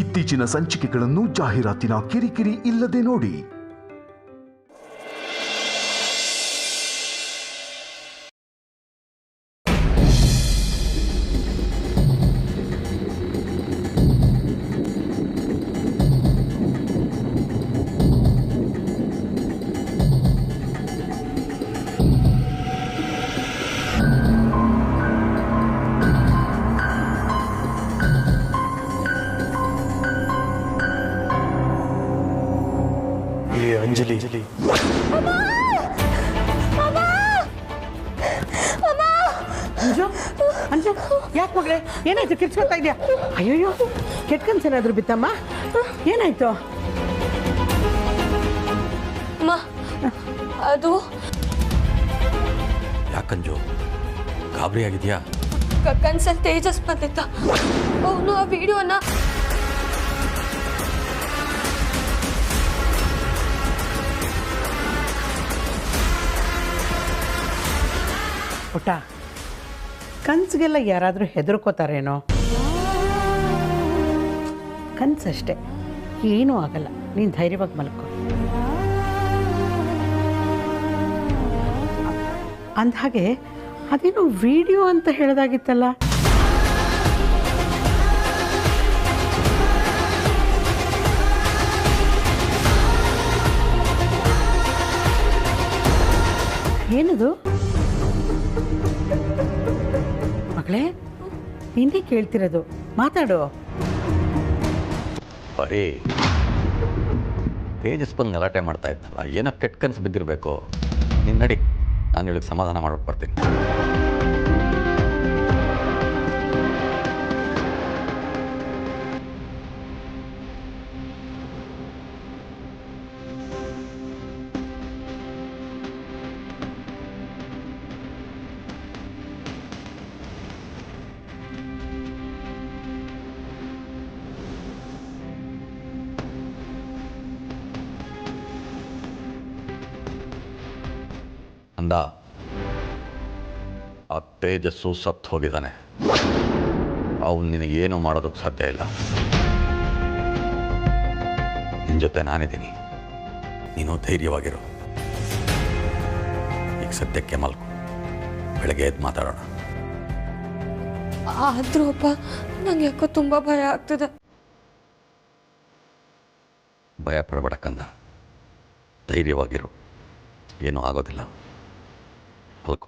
ಇತ್ತೀಚಿನ ಸಂಚಿಕೆಗಳನ್ನು ಜಾಹೀರಾತಿನ ಕಿರಿಕಿರಿ ಇಲ್ಲದೆ ನೋಡಿ. ಅಂಜಲಿ ಅಂಜು ಯಾಕೆ ಮಗಳೇ ಏನಾಯ್ತು ಕಿರ್ಚ್ಕೊತಾ ಇದೆಯಾ? ಅಯ್ಯಯ್ಯೋ ಕೆಟ್ಟ ಕನ್ಸೇನಾದ್ರು ಬಿತ್ತಮ್ಮ? ಏನಾಯ್ತು? ಅದು ಯಾಕಂಜು ಗಾಬರಿ ಆಗಿದ್ಯಾ? ಕನ್ಸಲ್ಲಿ ತೇಜಸ್ ಬಂದಿದ್ದ. ಅವನು ಆ ವಿಡಿಯೋನ ಪುಟ್ಟ, ಕನ್ಸಿಗೆಲ್ಲ ಯಾರಾದರೂ ಹೆದರ್ಕೋತಾರೇನೋ? ಕನ್ಸಷ್ಟೆ, ಏನೂ ಆಗಲ್ಲ. ನೀನು ಧೈರ್ಯವಾಗಿ ಮಲ್ಕೊ. ಅಂದಹಾಗೆ ಅದೇನೋ ವಿಡಿಯೋ ಅಂತ ಹೇಳೋದಾಗಿತ್ತಲ್ಲ? ಏನದು ಮಗಳೇ? ನಿನ್ನೆ ಕೇಳ್ತಿರೋದು, ಮಾತಾಡು. ಬರೀ ತೇಜಸ್ ಬಂದು ಗಲಾಟೆ ಮಾಡ್ತಾ ಇದ್ದಲ್ಲ, ಏನೋ ಕೆಟ್ಟ ಕನಸು ಬಿದ್ದಿರಬೇಕು. ನೀನು ನಡಿ, ನಾನು ಹೇಳಿಗೆ ಸಮಾಧಾನ ಮಾಡ್ಬಿಟ್ಟು ಬರ್ತೀನಿ. ಅಂದ ಆ ತೇಜಸ್ಸು ಸತ್ತು ಹೋಗಿದ್ದಾನೆ. ಅವನು ನಿನಗೇನು ಮಾಡೋದಕ್ಕೆ ಸಾಧ್ಯ ಇಲ್ಲ. ನಿನ್ನ ಜೊತೆ ನಾನಿದ್ದೀನಿ, ನೀನು ಧೈರ್ಯವಾಗಿರು. ಈಗ ಸದ್ಯಕ್ಕೆ ಮಲ್ಕು, ಬೆಳಗ್ಗೆ ಎದ್ದು ಮಾತಾಡೋಣ. ಆದ್ರೂ ಅಪ್ಪ, ನಂಗೆ ಯಾಕೋ ತುಂಬಾ ಭಯ ಆಗ್ತದೆ. ಭಯ ಪಡಬೇಡಕ್ಕಂದ, ಧೈರ್ಯವಾಗಿರು, ಏನೂ ಆಗೋದಿಲ್ಲ. ಮಲ್ಕು.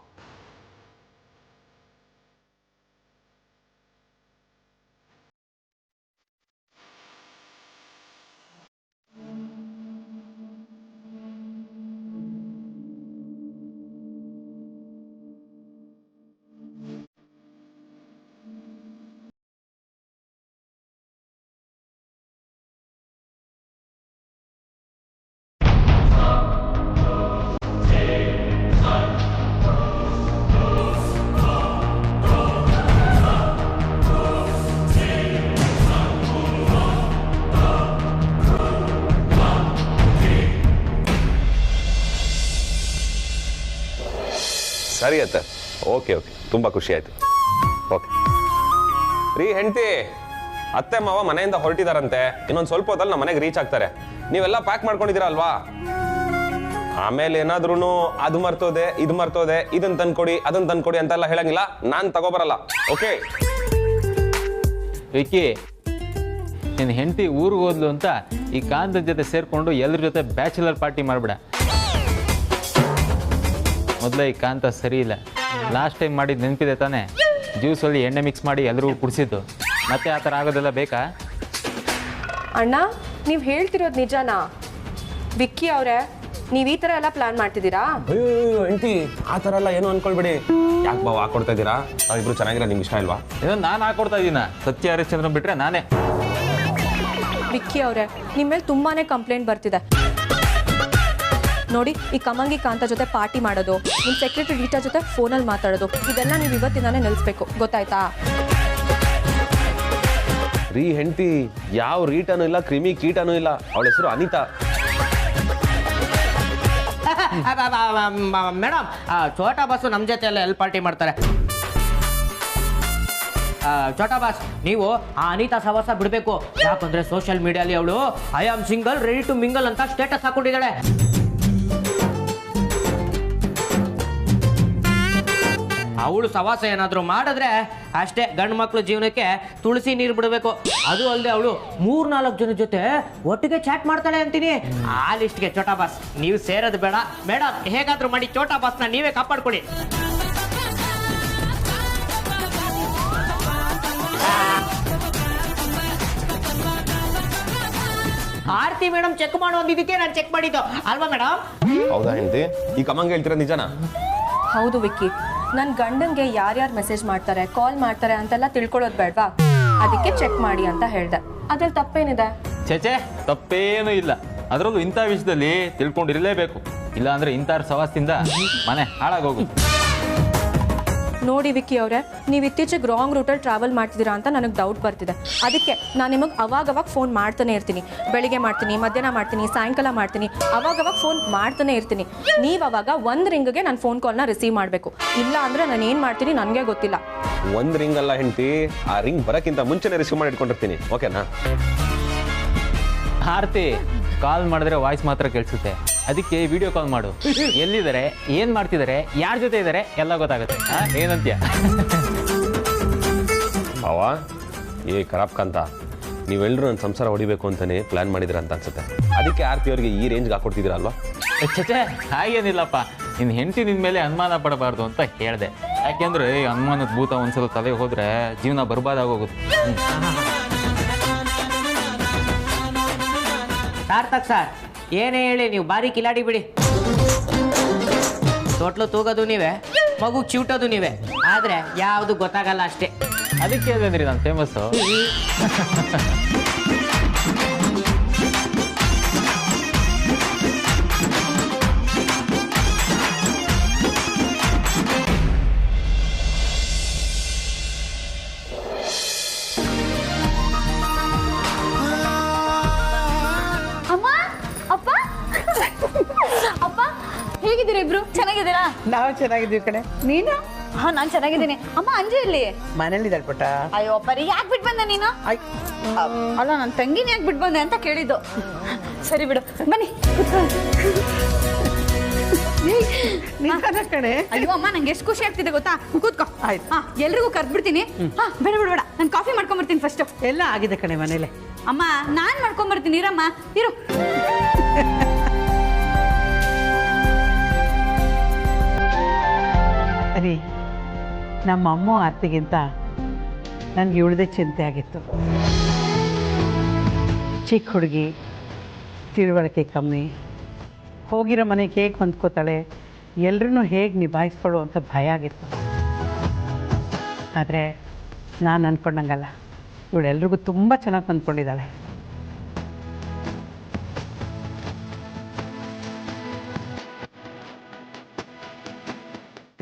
ಸರಿ ಅತ್ತೆ, ಓಕೆ ಓಕೆ, ತುಂಬ ಖುಷಿ ಆಯಿತು. ಓಕೆ ರೀ ಹೆಂಡತಿ, ಅತ್ತೆ ಮಾವ ಮನೆಯಿಂದ ಹೊರಟಿದಾರಂತೆ. ಇನ್ನೊಂದು ಸ್ವಲ್ಪ ಹೊತ್ತಲ್ಲಿ ನಮ್ಮ ಮನೆಗೆ ರೀಚ್ ಆಗ್ತಾರೆ. ನೀವೆಲ್ಲ ಪ್ಯಾಕ್ ಮಾಡ್ಕೊಂಡಿದ್ದೀರಾ ಅಲ್ವಾ? ಆಮೇಲೆ ಏನಾದ್ರೂ ಅದು ಮರ್ತೋದೆ, ಇದು ಮರ್ತೋದೆ, ಇದನ್ನ ತಂದ್ಕೊಡಿ, ಅದನ್ನ ತಂದ್ಕೊಡಿ ಅಂತೆಲ್ಲ ಹೇಳಂಗಿಲ್ಲ. ನಾನು ತಗೋಬರಲ್ಲ. ಓಕೆ ವಿಕ್ಕಿ, ನಿನ್ನ ಹೆಂಡತಿ ಊರಿಗೆ ಹೋದ್ಲು ಅಂತ ಈ ಕಾಂತದ ಜೊತೆ ಸೇರಿಕೊಂಡು ಎಲ್ಲರ ಜೊತೆ ಬ್ಯಾಚುಲರ್ ಪಾರ್ಟಿ ಮಾಡಿಬಿಡ. ಮೊದಲೇ ಈ ಕಾಂತ ಸರಿ ಇಲ್ಲ. ಲಾಸ್ಟ್ ಟೈಮ್ ಮಾಡಿದ್ದು ನೆನಪಿದೆ ತಾನೇ? ಜ್ಯೂಸಲ್ಲಿ ಎಣ್ಣೆ ಮಿಕ್ಸ್ ಮಾಡಿ ಎಲ್ಲರಿಗೂ ಕುಡಿಸಿದ್ದು. ಮತ್ತೆ ಆ ಥರ ಆಗೋದೆಲ್ಲ ಬೇಕಾ? ಅಣ್ಣ, ನೀವು ಹೇಳ್ತಿರೋದು ನಿಜನಾ? ವಿಕ್ಕಿ ಅವರೇ, ನೀವು ಈ ಥರ ಎಲ್ಲ ಪ್ಲಾನ್ ಮಾಡ್ತಿದ್ದೀರಾ? ಅಯ್ಯೋ ಹೆಂಡತಿ, ಆ ಥರ ಎಲ್ಲ ಏನು ಅನ್ಕೊಳ್ಬೇಡಿ. ಯಾಕೆ ಬಾವು ಹಾಕೊಡ್ತಾ ಇದ್ದೀರಾ? ನಾವಿಬ್ರು ಚೆನ್ನಾಗಿರೋ ನಿಮ್ಗೆ ಇಷ್ಟ ಇಲ್ವಾ? ಇದನ್ನು ನಾನು ಹಾಕೊಡ್ತಾ ಇದ್ದೀನ. ಸತ್ಯ ಹರಿಶ್ಚಂದ್ರ ಬಿಟ್ರೆ ನಾನೇ. ವಿಕ್ಕಿ ಅವರೇ, ನಿಮ್ಮ ಮೇಲೆ ತುಂಬಾ ಕಂಪ್ಲೇಂಟ್ ಬರ್ತಿದೆ ನೋಡಿ. ಈ ಕಮಂಗಿ ಕಾಂತ ಜೊತೆ ಪಾರ್ಟಿ ಮಾಡೋದು, ನಿಮ್ಮ ಸೆಕ್ರೆಟರಿ ರೀಟಾ ಜೊತೆ ಫೋನಲ್ಲಿ ಮಾತಾಡೋದು, ಇದೆಲ್ಲ ನೀವು ಇವತ್ತಿಂದಾನೇ ನಿಲ್ಲಿಸ್ಬೇಕು, ಗೊತ್ತಾಯ್ತಾ? ರೀ ಹೆಂಡತಿ, ಯಾವ ರೀಟನೂ ಇಲ್ಲ, ಕ್ರಿಮಿ ಕೀಟನೂ ಇಲ್ಲ. ಅವಳ ಹೆಸರು ಅನಿತಾ. ಮೇಡಮ್, ಛೋಟಾ ಬಸ್ಸು ನಮ್ಮ ಜೊತೆ ಎಲ್ಲ ಎಲ್ಲಿ ಪಾರ್ಟಿ ಮಾಡ್ತಾರೆ? ಚೋಟಾ ಬಾಸ್ ನೀವು ಆ ಅನಿತಾ ಸವಾಸ ಬಿಡಬೇಕು. ಯಾಕಂದ್ರೆ ಸೋಷಿಯಲ್ ಮೀಡಿಯಾಲಿ ಅವಳು I am single ready to mingle ಅಂತ ಸ್ಟೇಟಸ್ ಹಾಕೊಂಡಿದ್ದಾಳೆ. ಅವಳು ಸವಾಸ ಏನಾದರೂ ಮಾಡಿದ್ರೆ ಅಷ್ಟೇ ಗಂಡು ಮಕ್ಳು ಜೀವನಕ್ಕೆ ತುಳಸಿ ನೀರು ಬಿಡಬೇಕು. ಅದು ಅಲ್ಲದೆ ಅವಳು 3-4 ಜನ ಜೊತೆ ಒಟ್ಟಿಗೆ ಚಾಟ್ ಮಾಡ್ತಾಳೆ ಅಂತೀನಿ. ಆ ಲಿಸ್ಟ್ಗೆ ಚೋಟಾ ಬಾಸ್ ನೀವು ಸೇರೋದು ಬೇಡ. ಮೇಡಮ್ ಹೇಗಾದ್ರೂ ಮಾಡಿ ಚೋಟಾ ಬಾಸ್ನ ನೀವೇ ಕಾಪಾಡ್ಕೊಳ್ಳಿ. ಆರ್ತಿ ಮೇಡಮ್ ಚೆಕ್ ಮಾಡೋ ಅಂದಿದ್ದಕ್ಕೆ ನಾನು ಚೆಕ್ ಮಾಡಿದ್ದು ಅಲ್ವಾ ಮೇಡಮ್? ಹೌದಾ ಹೆಂಡತಿ? ಈ ಕಮ್ಮಂಗೆ ಹೇಳ್ತೀರಾ ನಿಜನಾ? ಹೌದು ವಿಕ್ಕಿ, ನನ್ನ ಗಂಡಂಗೆ ಯಾರ್ಯಾರು ಮೆಸೇಜ್ ಮಾಡ್ತಾರೆ ಕಾಲ್ ಮಾಡ್ತಾರೆ ಅಂತೆಲ್ಲ ತಿಳ್ಕೊಳ್ಳೋದು ಬೇಡವಾ? ಅದಕ್ಕೆ ಚೆಕ್ ಮಾಡಿ ಅಂತ ಹೇಳ್ದೆ. ಅದ್ರಲ್ಲಿ ತಪ್ಪೇನಿದೆ? ಚೇಚೆ ತಪ್ಪೇನೂ ಇಲ್ಲ. ಅದರಲ್ಲೂ ಇಂಥ ವಿಷಯದಲ್ಲಿ ತಿಳ್ಕೊಂಡಿರಲೇಬೇಕು. ಇಲ್ಲ ಅಂದ್ರೆ ಇಂಥ ಸವಾಸದಿಂದ ಮನೆ ಹಾಳಾಗೋಗುತ್ತೆ. ನೋಡಿ ವಿಕ್ಕಿ ಅವರೇ, ನೀವು ಇತ್ತೀಚೆಗೆ ರಾಂಗ್ ರೂಟಲ್ಲಿ ಟ್ರಾವೆಲ್ ಮಾಡ್ತಿದ್ದೀರಾ ಅಂತ ನನಗೆ ಡೌಟ್ ಬರ್ತಿದೆ. ಅದಕ್ಕೆ ನಾನು ನಿಮಗೆ ಅವಾಗವಾಗ ಫೋನ್ ಮಾಡ್ತಾನೆ ಇರ್ತೀನಿ. ಬೆಳಿಗ್ಗೆ ಮಾಡ್ತೀನಿ, ಮಧ್ಯಾಹ್ನ ಮಾಡ್ತೀನಿ, ಸಾಯಂಕಾಲ ಮಾಡ್ತೀನಿ, ಅವಾಗವಾಗ ಫೋನ್ ಮಾಡ್ತಾನೆ ಇರ್ತೀನಿ. ನೀವು ಅವಾಗ 1 ರಿಂಗ್ಗೆ ನಾನು ಫೋನ್ ಕಾಲ್ನ ರಿಸೀವ್ ಮಾಡಬೇಕು. ಇಲ್ಲ ಅಂದರೆ ನಾನು ಏನು ಮಾಡ್ತೀನಿ ನನಗೆ ಗೊತ್ತಿಲ್ಲ. 1 ರಿಂಗ್ ಅಲ್ಲ ಹೆಂಡತಿ, ಆ ರಿಂಗ್ ಬರೋಕ್ಕಿಂತ ಮುಂಚೆನೇ ರಿಸೀವ್ ಮಾಡಿ ಇಟ್ಕೊಂಡಿರ್ತೀನಿ. ಓಕೆನಾ? ಆರ್ತಿ ಕಾಲ್ ಮಾಡಿದ್ರೆ ವಾಯ್ಸ್ ಮಾತ್ರ ಕೇಳಿಸುತ್ತೆ. ಅದಕ್ಕೆ ವಿಡಿಯೋ ಕಾಲ್ ಮಾಡು. ಎಲ್ಲಿದ್ದಾರೆ, ಏನು ಮಾಡ್ತಿದ್ದಾರೆ, ಯಾರ ಜೊತೆ ಇದ್ದಾರೆ ಎಲ್ಲ ಗೊತ್ತಾಗುತ್ತೆ. ಏನಂತ್ಯ? ಅವ ಏ ಖರಾಬ್ ಕಾಂತ, ನೀವೆಲ್ಲರೂ ನನ್ನ ಸಂಸಾರ ಹೊಡಿಬೇಕು ಅಂತಾನೆ ಪ್ಲಾನ್ ಮಾಡಿದ್ರ ಅಂತ ಅನ್ಸುತ್ತೆ. ಅದಕ್ಕೆ ಆರ್ತಿ ಅವ್ರಿಗೆ ಈ ರೇಂಜ್ಗೆ ಹಾಕೊಡ್ತಿದ್ದೀರಾ ಅಲ್ವಾ? ಚೇಚೆ ಹಾಗೇನಿಲ್ಲಪ್ಪ. ನಿನ್ನ ಹೆಂಡತಿ ನಿನ್ನ ಮೇಲೆ ಅನುಮಾನ ಪಡಬಾರ್ದು ಅಂತ ಹೇಳಿದೆ. ಯಾಕೆಂದ್ರೆ ಈ ಅನುಮಾನದ ಭೂತ ಒಂದ್ಸಲ ತಲೆ ಹೋದ್ರೆ ಜೀವನ ಬರ್ಬಾದಾಗೋಗುತ್ತೆ. ಸಾರ್ಥಕ್ ಸರ್, ಏನೇ ಹೇಳಿ ನೀವು ಬಾರಿ ಕಿಲಾಡಿ ಬಿಡಿ. ತೊಟ್ಲು ತೂಗೋದು ನೀವೇ, ಮಗು ಚಿವುಟೋದು ನೀವೇ, ಆದ್ರೆ ಯಾವುದು ಗೊತ್ತಾಗಲ್ಲ ಅಷ್ಟೇ. ಅದಕ್ಕೆ ಹೇಳಿದ್ರಿ ನಾನು ಫೇಮಸ್ಸು. ಅಪ್ಪ ಹೇಗಿದ್ದೀರಾ ಇಬ್ರು? ಚೆನ್ನಾಗಿದ್ದೀರಾ? ನಾವು ಚೆನ್ನಾಗಿದ್ದೀವಿ ಕಣೆ. ನೀನು? ಹಾ ನಾನು ಚೆನ್ನಾಗಿದ್ದೀನಿ. ಅಮ್ಮ ಅಂಜು ಇಲ್ಲಿ ಮನೇಲಿದ್ದಾಳೆ ಪುಟ್ಟ. ಅಯ್ಯೋ ಪರಿ ಯಾಕೆ ಬಿಟ್ಟು ಬಂದೆ ನೀನು? ಅಲ್ಲ ನನ್ನ ತಂಗಿನ ಯಾಕೆ ಬಿಟ್ಟು ಬಂದೆ ಅಂತ ಕೇಳಿದ್ದು. ಸರಿ ಬಿಡು, ಬನ್ನಿ ಕಣೆ. ಅಯ್ಯೋ ಅಮ್ಮ ನಂಗೆ ಎಷ್ಟು ಖುಷಿ ಆಗ್ತಿದೆ ಗೊತ್ತಾ? ಕೂತ್ಕೋ. ಆಯ್ತು. ಹಾ ಎಲ್ರಿಗೂ ಕರ್ದ್ಬಿಡ್ತೀನಿ. ಹಾ ಬೇಡ ಬೇಡ ಬೇಡ, ನಾನು ಕಾಫಿ ಮಾಡ್ಕೊಂಬರ್ತೀನಿ ಫಸ್ಟ್. ಎಲ್ಲ ಆಗಿದೆ ಕಣೆ ಮನೇಲೆ. ಅಮ್ಮ ನಾನು ಮಾಡ್ಕೊಂಬರ್ತೀನಿ, ಇರಮ್ಮ ಇರು. ಅರಿ, ನಮ್ಮ ಅಮ್ಮ ಆರ್ತಿಗಿಂತ ನನಗೆ ಇವಳದೇ ಚಿಂತೆ ಆಗಿತ್ತು. ಚಿಕ್ಕ ಹುಡುಗಿ, ತಿಳುವಳಿಕೆ ಕಮ್ಮಿ, ಹೋಗಿರೋ ಮನೆಗೆ ಹೇಗೆ ಹೊಂದ್ಕೋತಾಳೆ, ಎಲ್ಲರೂ ಹೇಗೆ ನಿಭಾಯಿಸ್ಕೊಳ್ಳೋ ಅಂತ ಭಯ ಆಗಿತ್ತು. ಆದರೆ ನಾನು ಅಂದ್ಕೊಂಡಂಗಲ್ಲ, ಇವಳೆಲ್ರಿಗೂ ತುಂಬ ಚೆನ್ನಾಗಿ ಹೊಂದ್ಕೊಂಡಿದ್ದಾಳೆ.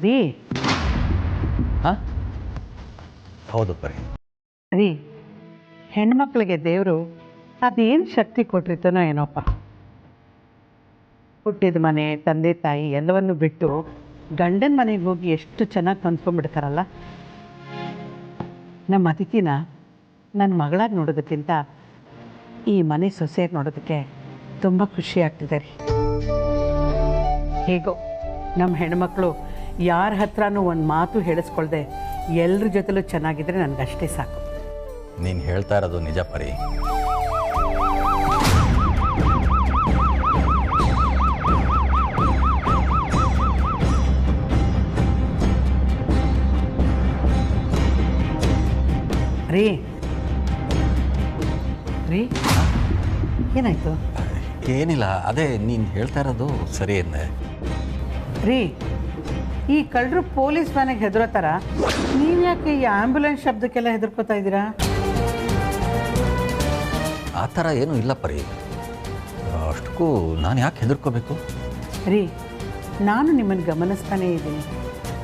ರೀ ಹೌದು ಪರಿ. ರೀ, ಹೆಣ್ಮಕ್ಳಿಗೆ ದೇವರು ಅದೇನು ಶಕ್ತಿ ಕೊಟ್ಟಿರ್ತಾನೋ ಏನೋಪ್ಪ. ಹುಟ್ಟಿದ ಮನೆ, ತಂದೆ ತಾಯಿ ಎಲ್ಲವನ್ನು ಬಿಟ್ಟು ಗಂಡನ ಮನೆಗೆ ಹೋಗಿ ಎಷ್ಟು ಚೆನ್ನಾಗಿ ಹೊಂದ್ಕೊಂಡ್ಬಿಡ್ತಾರಲ್ಲ. ನಮ್ಮ ಅತಿಥಿನ ನನ್ನ ಮಗಳಾಗಿ ನೋಡೋದಕ್ಕಿಂತ ಈ ಮನೆ ಸೊಸೆಯಾಗಿ ನೋಡೋದಕ್ಕೆ ತುಂಬ ಖುಷಿ ಆಗ್ತಿದೆ ರೀ. ಹೇಗೋ ನಮ್ಮ ಹೆಣ್ಮಕ್ಳು ಯಾರ ಹತ್ರನೂ ಒಂದು ಮಾತು ಹೇಳಿಸ್ಕೊಳ್ದೆ ಎಲ್ಲರ ಜೊತೆಲೂ ಚೆನ್ನಾಗಿದ್ರೆ ನನಗಷ್ಟೇ ಸಾಕು. ನೀನು ಹೇಳ್ತಾ ಇರೋದು ನಿಜ ಪರಿ. ರೀ ರೀ ಏನಾಯ್ತು? ಏನಿಲ್ಲ, ಅದೇ ನೀನು ಹೇಳ್ತಾ ಇರೋದು ಸರಿ ಅಂದೆ. ರೀ, ಈ ಕಳ್ಳರು ಪೊಲೀಸ್ ಮನೆಗೆ ಹೆದರೋ ಥರ ನೀವು ಯಾಕೆ ಈ ಆ್ಯಂಬುಲೆನ್ಸ್ ಶಬ್ದಕ್ಕೆಲ್ಲ ಹೆದರ್ಕೋತಾ ಇದ್ದೀರಾ? ಆ ಥರ ಏನೂ ಇಲ್ಲ ಪರಿ. ಅಷ್ಟಕ್ಕೂ ನಾನು ಯಾಕೆ ಹೆದರ್ಕೋಬೇಕು? ರೀ, ನಾನು ನಿಮ್ಮನ್ನು ಗಮನಿಸ್ತಾನೇ ಇದ್ದೀನಿ.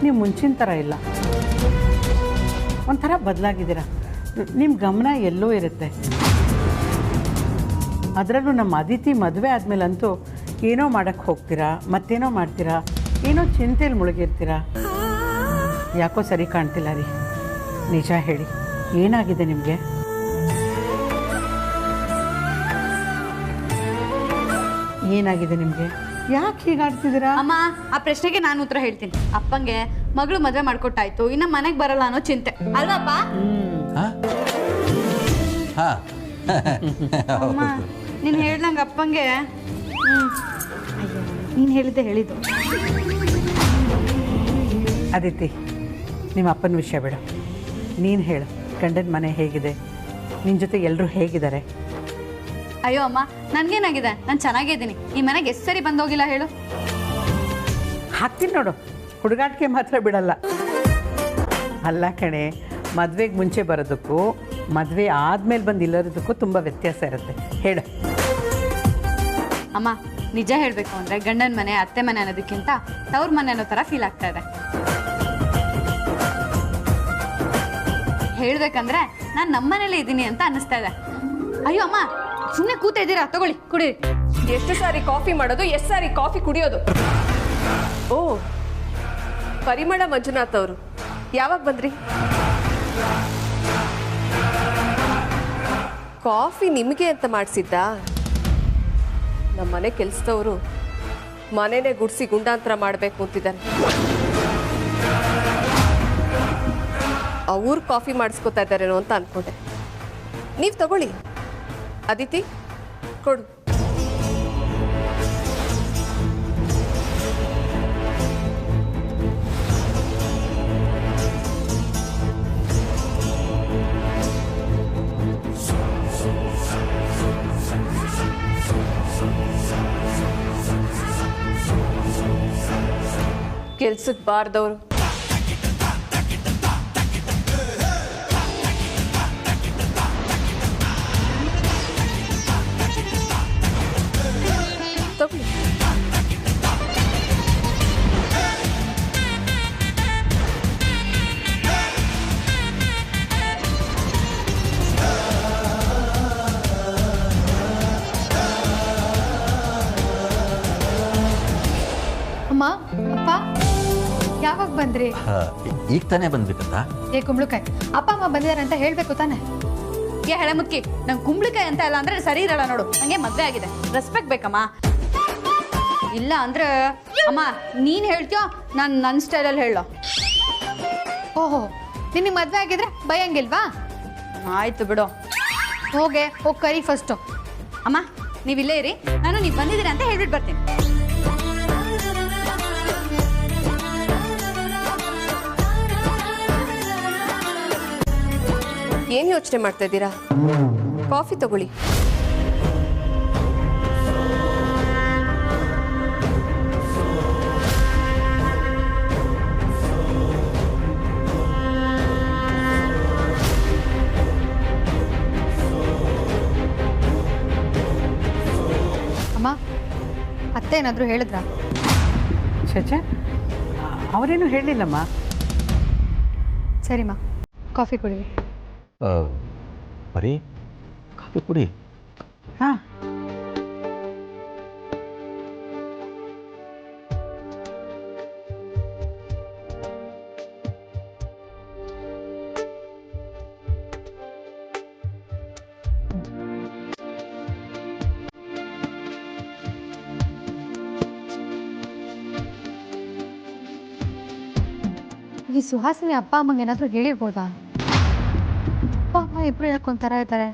ನೀವು ಮುಂಚಿನ ಥರ ಇಲ್ಲ, ಒಂಥರ ಬದಲಾಗಿದ್ದೀರಾ. ನಿಮ್ಮ ಗಮನ ಎಲ್ಲೋ ಇರುತ್ತೆ. ಅದರಲ್ಲೂ ನಮ್ಮ ಅದಿತಿ ಮದುವೆ ಆದಮೇಲಂತೂ ಏನೋ ಮಾಡೋಕ್ಕೆ ಹೋಗ್ತೀರಾ, ಮತ್ತೇನೋ ಮಾಡ್ತೀರಾ, ಏನೋ ಚಿಂತೆಯಲ್ಲಿ ಮುಳುಗಿರ್ತೀರಾ. ಯಾಕೋ ಸರಿ ಕಾಣ್ತಿಲ್ಲ ರೀ, ನಿಜ ಹೇಳಿ. ಏನಾಗಿದೆ ನಿಮಗೆ? ಏನಾಗಿದೆ ನಿಮಗೆ? ಯಾಕೆ ಹೀಗಾಡ್ತಿದ್ದೀರಾ? ಅಮ್ಮ, ಆ ಪ್ರಶ್ನೆಗೆ ನಾನು ಉತ್ತರ ಹೇಳ್ತೀನಿ. ಅಪ್ಪಂಗೆ ಮಗಳು ಮದುವೆ ಮಾಡ್ಕೊಟ್ಟಾಯ್ತು, ಇನ್ನು ಮನೆಗೆ ಬರಲ್ಲ ಅನ್ನೋ ಚಿಂತೆ ಅಲ್ವಪ್ಪ? ಅಮ್ಮ, ನೀನು ಹೇಳ್ದಂಗೆ ಅಪ್ಪಂಗೆ ನೀನು ಹೇಳಿದ್ದು ಅದಿತಿ, ನಿಮ್ಮ ಅಪ್ಪನ ವಿಷಯ ಬೇಡ, ನೀನು ಹೇಳು. ಗಂಡನ ಮನೆ ಹೇಗಿದೆ? ನಿನ್ನ ಜೊತೆ ಎಲ್ಲರೂ ಹೇಗಿದ್ದಾರೆ? ಅಯ್ಯೋ ಅಮ್ಮ, ನನ್ಗೇನಾಗಿದೆ? ನಾನು ಚೆನ್ನಾಗಿದ್ದೀನಿ. ಈ ಮನೆಗೆ ಎಷ್ಟು ಸರಿ ಬಂದೋಗಿಲ್ಲ ಹೇಳು? ಹಾಕ್ತೀನಿ ನೋಡು, ಹುಡುಗಾಟಿಕೆ ಮಾತ್ರ ಬಿಡಲ್ಲ. ಅಲ್ಲ ಕಣೆ, ಮದುವೆಗೆ ಮುಂಚೆ ಬರೋದಕ್ಕೂ ಮದುವೆ ಆದಮೇಲೆ ಬಂದು ಇಲ್ಲೋದಕ್ಕೂ ತುಂಬ ವ್ಯತ್ಯಾಸ ಇರುತ್ತೆ. ಹೇಳು. ಅಮ್ಮ, ನಿಜ ಹೇಳಬೇಕು ಅಂದರೆ ಗಂಡನ ಮನೆ ಅತ್ತೆ ಮನೆ ಅನ್ನೋದಕ್ಕಿಂತ ತವ್ರ ಮನೆ ಅನ್ನೋ ಥರ ಫೀಲ್ ಆಗ್ತಾ ಇದೆ. ಹೇಳ್ಬೇಕಂದ್ರೆ ನಾನು ನಮ್ಮನೇಲೇ ಇದ್ದೀನಿ ಅಂತ ಅನ್ನಿಸ್ತಾ ಇದೆ. ಅಯ್ಯೋ ಅಮ್ಮ, ಸುಮ್ಮನೆ ಕೂತಾ ಇದ್ದೀರಾ? ತಗೊಳ್ಳಿ, ಕುಡೀರಿ. ಎಷ್ಟು ಸಾರಿ ಕಾಫಿ ಮಾಡೋದು, ಎಷ್ಟು ಸಾರಿ ಕಾಫಿ ಕುಡಿಯೋದು? ಓ, ಪರಿಮಳ ಮಂಜುನಾಥ್ ಅವರು ಯಾವಾಗ ಬಂದ್ರಿ? ಕಾಫಿ ನಿಮಗೆ ಅಂತ ಮಾಡಿಸಿದ್ದ? ನಮ್ಮ ಮನೆ ಕೆಲಸದವರು ಮನೆನೇ ಗುಡಿಸಿ ಗುಂಡಾಂತರ ಮಾಡಬೇಕು ಅಂತಿದ್ದಾರೆ. ಅವ್ರು ಕಾಫಿ ಮಾಡಿಸ್ಕೊತಾ ಇದ್ದಾರೇನೋ ಅಂತ ಅನ್ಕೊಂಡೆ. ನೀವು ತಗೊಳ್ಳಿ. ಅದಿತಿ, ಕೊಡು. ಕೆಲ್ಸಕ್ಕೆ ಬಾರ್ದವ್ರು ತಗೊಳ್ಳಿ. ಅಮ್ಮ, ಅಪ್ಪ, ಯಾವಾಗ ಬಂದ್ರಿ? ಈಗ ತಾನೇ ಬಂದ್ಬಿಟ್ಟಂತ? ಏ ಕುಂಬಳಕಾಯಿ, ಅಪ್ಪ ಅಮ್ಮ ಬಂದಿದ್ದಾರೆ ಅಂತ ಹೇಳ್ಬೇಕು ತಾನೆ? ಏ ಹಳೆ ಮುಕ್ಕಿ, ನಂಗೆ ಕುಂಬಳಕಾಯಿ ಅಂತ ಇಲ್ಲ ಅಂದ್ರೆ ಸರಿ ಇರಲ್ಲ ನೋಡು. ನಂಗೆ ಮದುವೆ ಆಗಿದೆ, ರೆಸ್ಪೆಕ್ಟ್ ಬೇಕಮ್ಮ. ಇಲ್ಲ ಅಂದ್ರೆ ಅಮ್ಮ ನೀನು ಹೇಳ್ತೀಯೋ ನಾನು ನನ್ನ ಸ್ಟೈಲಲ್ಲಿ ಹೇಳೋ. ಓಹೋ, ನಿನಗೆ ಮದುವೆ ಆಗಿದ್ರೆ ಭಯಂಗಿಲ್ವಾ? ಆಯ್ತು ಬಿಡು. ಹೋಗಿ ಕರಿ ಫಸ್ಟು. ಅಮ್ಮ ನೀವು ಇಲ್ಲೇ ಇರಿ, ನಾನು ನೀವು ಬಂದಿದ್ದೀರಿ ಅಂತ ಹೇಳ್ಬಿಟ್ಟು ಬರ್ತೀನಿ. ಏನು ಯೋಚನೆ ಮಾಡ್ತಾ ಇದ್ದೀರಾ? ಕಾಫಿ ತಗೊಳ್ಳಿ. ಅಮ್ಮ, ಅತ್ತೆ ಏನಾದರೂ ಹೇಳಿದ್ರಾ? ಚಚೆ, ಅವರೇನು ಹೇಳಿಲ್ಲಮ್ಮ. ಸರಿಮ್ಮ, ಕಾಫಿ ಕುಡಿವಿ. ಬರೀ ಕಾಫಿ ಕುಡಿ. ಹಾಂ, ಈ ಸುಹಾಸಿನಿ ಅಪ್ಪ ಅಮ್ಮಂಗೆ ಏನಾದರೂ ಹೇಳಿರ್ಬೋದಾ? ಅಪ್ಪ ಅಮ್ಮ ಇಬ್ಬರು ಹೇಳ್ಕೊಂತಾರ ಇದ್ದಾರೆ.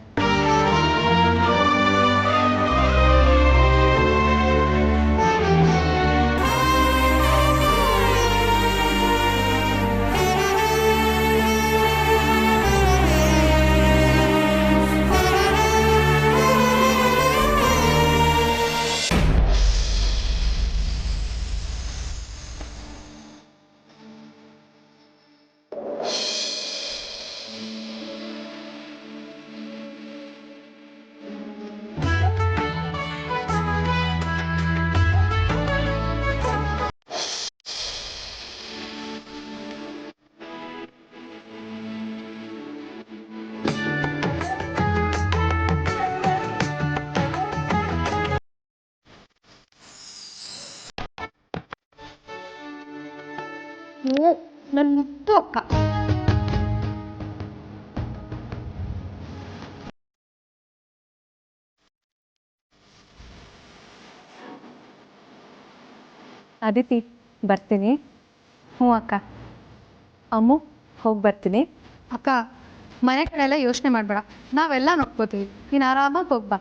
ನನ್ನ ಮುದ್ದು ಅಕ್ಕ. ಅದಿತಿ ಬರ್ತೀನಿ. ಹ್ಞೂ ಅಕ್ಕ. ಅಮ್ಮು ಹೋಗಿ ಬರ್ತೀನಿ. ಅಕ್ಕ ಮನೆ ಕಡೆ ಎಲ್ಲ ಯೋಚನೆ ಮಾಡಬೇಡ, ನಾವೆಲ್ಲ ನೋಡ್ಕೋತೀವಿ, ನೀನು ಆರಾಮಾಗಿ ಹೋಗ್ಬಾ.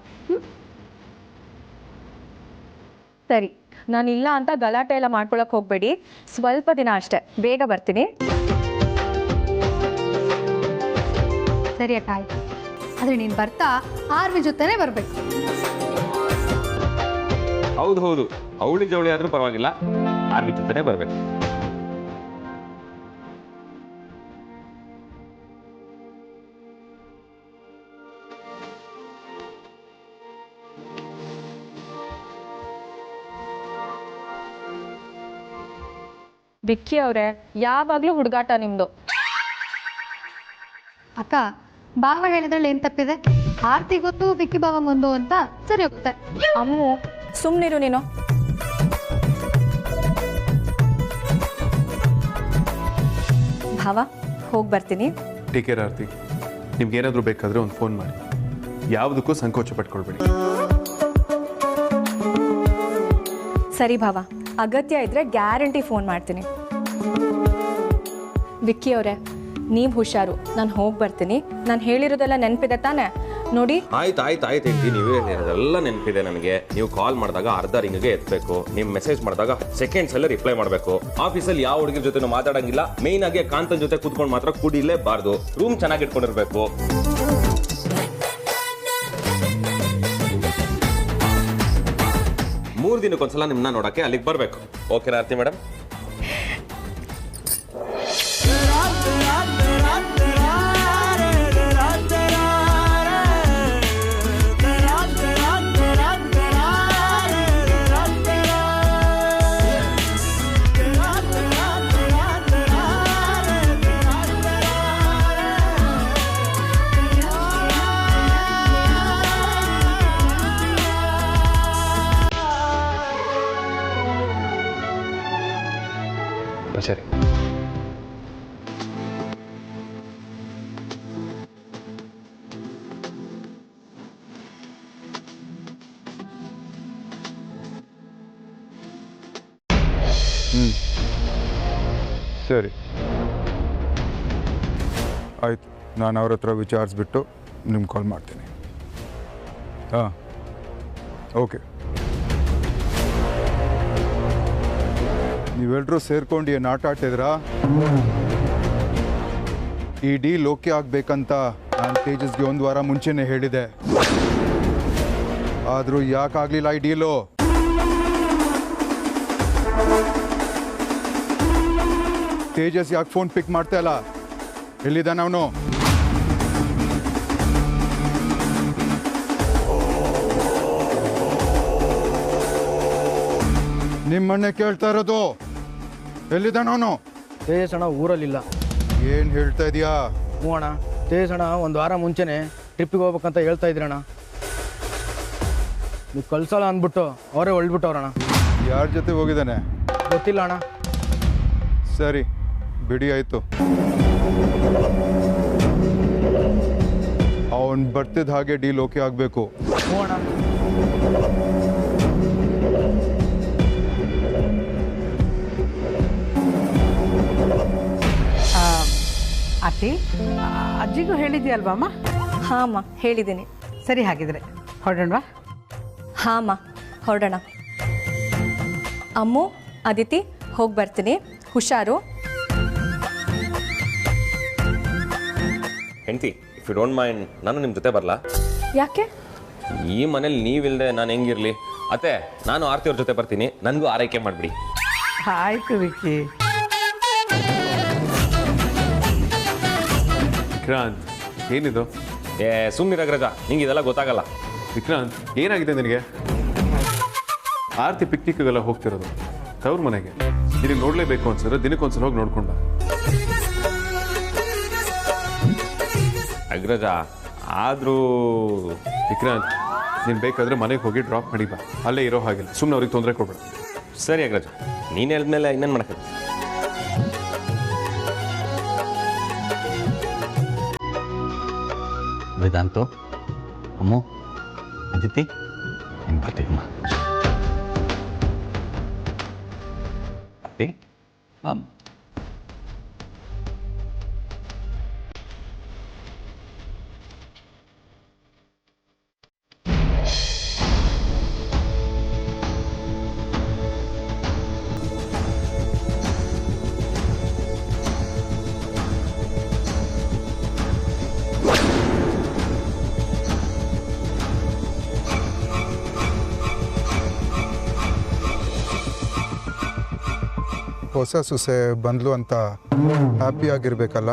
ಸರಿ, ನಾನು ಇಲ್ಲ ಅಂತ ಗಲಾಟೆ ಎಲ್ಲ ಮಾಡ್ಕೊಳಕ್ಕೆ ಹೋಗಬೇಡಿ. ಸ್ವಲ್ಪ ದಿನ ಅಷ್ಟೇ, ಬೇಗ ಬರ್ತೀನಿ. ಸರಿ ಅಕ್ಕ, ಆಯ್ತು. ಆದರೆ ನೀನು ಬರ್ತಾ ಆರ್ವಿ ಜೊತೆನೇ ಬರಬೇಕು. ಹೌದು ಹೌದು, ಅವಳಿ ಜವಳಿ ಆದರೂ ಪರವಾಗಿಲ್ಲ, ಆರ್ವಿ ಜೊತೆನೇ ಬರಬೇಕು. ಬಿಕ್ಕಿ ಅವರೇ, ಯಾವಾಗಲೂ ಹುಡುಗಾಟ ನಿಮ್ಮದು. ಅಕ್ಕ, ಭಾವ ಹೇಳಿದ್ರಲ್ಲಿ ಏನು ತಪ್ಪಿದೆ? ಆರ್ತಿ ಗೊತ್ತು, ಬಿಕ್ಕಿ ಭಾವ ಮುಂದು ಅಂತ ಸರಿ ಹೋಗುತ್ತೆ. ಅಮ್ಮು ಸುಮ್ಮನಿರು ನೀನು. ಭಾವ ಹೋಗಿ ಬರ್ತೀನಿ. ಟೇಕ್ ಕೇರ್ ಆರ್ತಿ. ನಿಮ್ಗೇನಾದರೂ ಬೇಕಾದರೆ ಒಂದು ಫೋನ್ ಮಾಡಿ, ಯಾವುದಕ್ಕೂ ಸಂಕೋಚ ಪಟ್ಕೊಳ್ಬೇಡಿ. ಸರಿ ಭಾವ, ಅಗತ್ಯ ಇದ್ದರೆ ಗ್ಯಾರಂಟಿ ಫೋನ್ ಮಾಡ್ತೀನಿ. ವಿಕ್ಕಿ ಅವರೇ, ನೀವು ಹುಷಾರು, ನಾನು ಹೋಗಿ ಬರ್ತೀನಿ. ನಾನು ಹೇಳಿರೋದೆಲ್ಲ ನೆನಪಿದೆ ತಾನೇ? ನೋಡಿ. ಆಯ್ತು ಹೇಳ್ತೀನಿ, ನೀವೇ ಹೇಳಿರೋದೆಲ್ಲ ನೆನಪಿದೆ ನನಗೆ. ನೀವು ಕಾಲ್ ಮಾಡಿದಾಗ ಅರ್ಧ ರಿಂಗ್ಗೆ ಎತ್ತಬೇಕು, ನೀವು ಮೆಸೇಜ್ ಮಾಡಿದಾಗ ಸೆಕೆಂಡ್ಸ್ ಅಲ್ಲೇ ರಿಪ್ಲೈ ಮಾಡಬೇಕು. ಆಫೀಸಲ್ಲಿ ಯಾವ ಹುಡುಗಿರ ಜೊತೆ ಮಾತಾಡಂಗಿಲ್ಲ, ಮೇಯ್ನ್ ಆಗಿ ಕಾಂತನ್ ಜೊತೆ ಕೂತ್ಕೊಂಡು ಮಾತ್ರ ಕುಡಿಲೇಬಾರ್ದು. ರೂಮ್ ಚೆನ್ನಾಗಿ ಇಟ್ಕೊಂಡಿರ್ಬೇಕು. 3 ದಿನಕ್ಕೊಂದ್ಸಲ ನಿಮ್ಮನ್ನ ನೋಡಕ್ಕೆ ಅಲ್ಲಿಗೆ ಬರಬೇಕು. ಓಕೆನಾ ಆರ್ತಿ ಮೇಡಮ್? ಸರಿ. ಸರಿ ಆಯಿತು, ನಾನು ಅವ್ರ ಹತ್ರ ವಿಚಾರಿಸ್ಬಿಟ್ಟು ನಿಮ್ಗೆ ಕಾಲ್ ಮಾಡ್ತೀನಿ. ಹಾಂ, ಓಕೆ. ನೀವೆಲ್ಲರೂ ಸೇರ್ಕೊಂಡು ಏನು ಆಟ ಆಡ್ತಿದ್ರಾ? ಈ ಡೀಲ್ ಓಕೆ ಆಗಬೇಕಂತ ನಾನು ತೇಜಸ್ಗೆ 1 ವಾರ ಮುಂಚೆನೇ ಹೇಳಿದೆ. ಆದರೂ ಯಾಕಾಗಲಿಲ್ಲ ಈ ಡೀಲು? ತೇಜಸ್ ಯಾಕೆ ಫೋನ್ ಪಿಕ್ ಮಾಡ್ತಾ ಇಲ್ಲ? ಎಲ್ಲಿದ್ದಾನೆ ಅವನು? ನಿಮ್ಮನ್ನೇ ಕೇಳ್ತಾ ಇರೋದು. ಎಲ್ಲಿದ್ದಾನ ಅವನು? ತೇಜಸ್ ಅಣ್ಣ ಊರಲ್ಲಿಲ್ಲ. ಏನು ಹೇಳ್ತಾ ಇದೀಯಾ? ಹ್ಞೂ ಅಣ್ಣ, ತೇಜಸ್ ಅಣ್ಣ 1 ವಾರ ಮುಂಚೆನೆ ಟ್ರಿಪ್ಪಿಗೆ ಹೋಗ್ಬೇಕಂತ ಹೇಳ್ತಾ ಇದ್ರಣ್ಣ. ನೀವು ಕಳ್ಸಲ್ಲ ಅಂದ್ಬಿಟ್ಟು ಅವರೇ ಹೊಳ್ಬಿಟ್ಟವ್ರಣ್ಣ. ಯಾರ ಜೊತೆ ಹೋಗಿದ್ದಾನೆ? ಗೊತ್ತಿಲ್ಲ ಅಣ್ಣ. ಸರಿ ಬಿಡಿ, ಆಯಿತು. ಅವನು ಬರ್ತಿದ್ದ ಹಾಗೆ ಡೀಲ್ ಓಕೆ ಆಗಬೇಕು. ಹ್ಞೂ ಅಣ್ಣ. ಆರ್ತಿ, ಅಜ್ಜಿಗೂ ಹೇಳಿದ್ಯಲ್ವಾ ಅಮ್ಮ? ಹಾಂ ಅಮ್ಮ, ಹೇಳಿದ್ದೀನಿ. ಸರಿ, ಹಾಗಿದ್ರೆ ಹೊರಡೋಣವಾ? ಹಾಂ ಅಮ್ಮ, ಹೊರಡೋಣ. ಅಮ್ಮು, ಅದಿತಿ, ಹೋಗಿ ಬರ್ತೀನಿ. ಹುಷಾರು. ಹೆಂಡ್ತಿ, ಇಫ್ ಯು ಡೋಂಟ್ ಮೈಂಡ್, ನಾನು ನಿಮ್ಮ ಜೊತೆ ಬರಲಾ? ಯಾಕೆ? ಈ ಮನೇಲಿ ನೀವಿಲ್ಲದೆ ನಾನು ಹೆಂಗಿರಲಿ? ಅತ್ತೆ, ನಾನು ಆರ್ತಿ ಅವ್ರ ಜೊತೆ ಬರ್ತೀನಿ, ನನಗೂ ಆರೈಕೆ ಮಾಡಿಬಿಡಿ. ಆಯ್ತು ವಿಕ್ಕಿ. ವಿಕ್ರಾಂತ್, ಏನಿದು? ಸುಮ್ಮನೆ ಅಗ್ರಜ, ನಿಂಗೆ ಇದೆಲ್ಲ ಗೊತ್ತಾಗಲ್ಲ. ವಿಕ್ರಾಂತ್, ಏನಾಗಿದೆ ನಿನಗೆ? ಆರ್ತಿ ಪಿಕ್ನಿಕ್ಗೆಲ್ಲ ಹೋಗ್ತಿರೋದು ತವ್ರ ಮನೆಗೆ. ನಿನಗೆ ನೋಡಲೇಬೇಕು ಅನ್ಸಿದ್ರೆ ದಿನಕ್ಕೊಂದ್ಸಲ ಹೋಗಿ ನೋಡ್ಕೊಂಡ. ಅಗ್ರಜ, ಆದರೂ ವಿಕ್ರಾಂತ್, ನೀನು ಬೇಕಾದರೆ ಮನೆಗೆ ಹೋಗಿ ಡ್ರಾಪ್ ಮಾಡಿ ಬಾ. ಅಲ್ಲೇ ಇರೋ ಹಾಗಿಲ್ಲ, ಸುಮ್ಮನೆ ಅವ್ರಿಗೆ ತೊಂದರೆ ಕೊಡ್ಬೇಡ. ಸರಿ ಅಗ್ರಜ, ನೀನು ಹೇಳಿದ್ಮೇಲೆ ಇನ್ನೇನು ಮಾಡಕ್ಕೆ? ವೇದಾಂತು, ಅಮ್ಮು, ಅದಿತಿ, ಏನು ಬರ್ತೀವಮ್ಮ? ಆರತಿ ಹೊಸ ಸೊಸೆ ಬಂದ್ಲು ಅಂತ ಹ್ಯಾಪಿ ಆಗಿರ್ಬೇಕಲ್ಲ.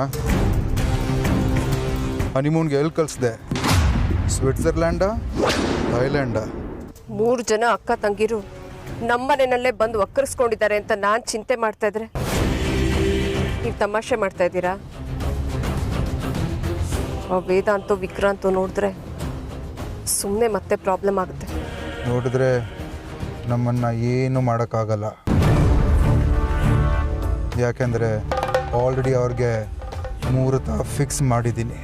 ಹನಿಮೂನ್ಗೆ ಎಲ್ಲಿ ಕಳಿಸ್ದೆ? ಸ್ವಿಟ್ಜರ್ಲ್ಯಾಂಡಾ ಥೈಲ್ಯಾಂಡಾ? 3 ಜನ ಅಕ್ಕ ತಂಗಿರು ನಮ್ಮನೆಯಲ್ಲೇ ಬಂದು ಒಕ್ಕರಿಸ್ಕೊಂಡಿದ್ದಾರೆ ಅಂತ ನಾನು ಚಿಂತೆ ಮಾಡ್ತಾ ಇದ್ರೆ ನೀವು ತಮಾಷೆ ಮಾಡ್ತಾ ಇದ್ದೀರಾ? ವೇದಾಂತು ವಿಕ್ರಾಂತು ನೋಡಿದ್ರೆ ಸುಮ್ಮನೆ ಮತ್ತೆ ಪ್ರಾಬ್ಲಮ್ ಆಗುತ್ತೆ. ನೋಡಿದ್ರೆ ನಮ್ಮನ್ನು ಏನು ಮಾಡೋಕ್ಕಾಗಲ್ಲ. ಯಾಕೆಂದರೆ ಆಲ್ರೆಡಿ ಅವ್ರಿಗೆ ಮುಹೂರ್ತ ಫಿಕ್ಸ್ ಮಾಡಿದ್ದೀನಿ.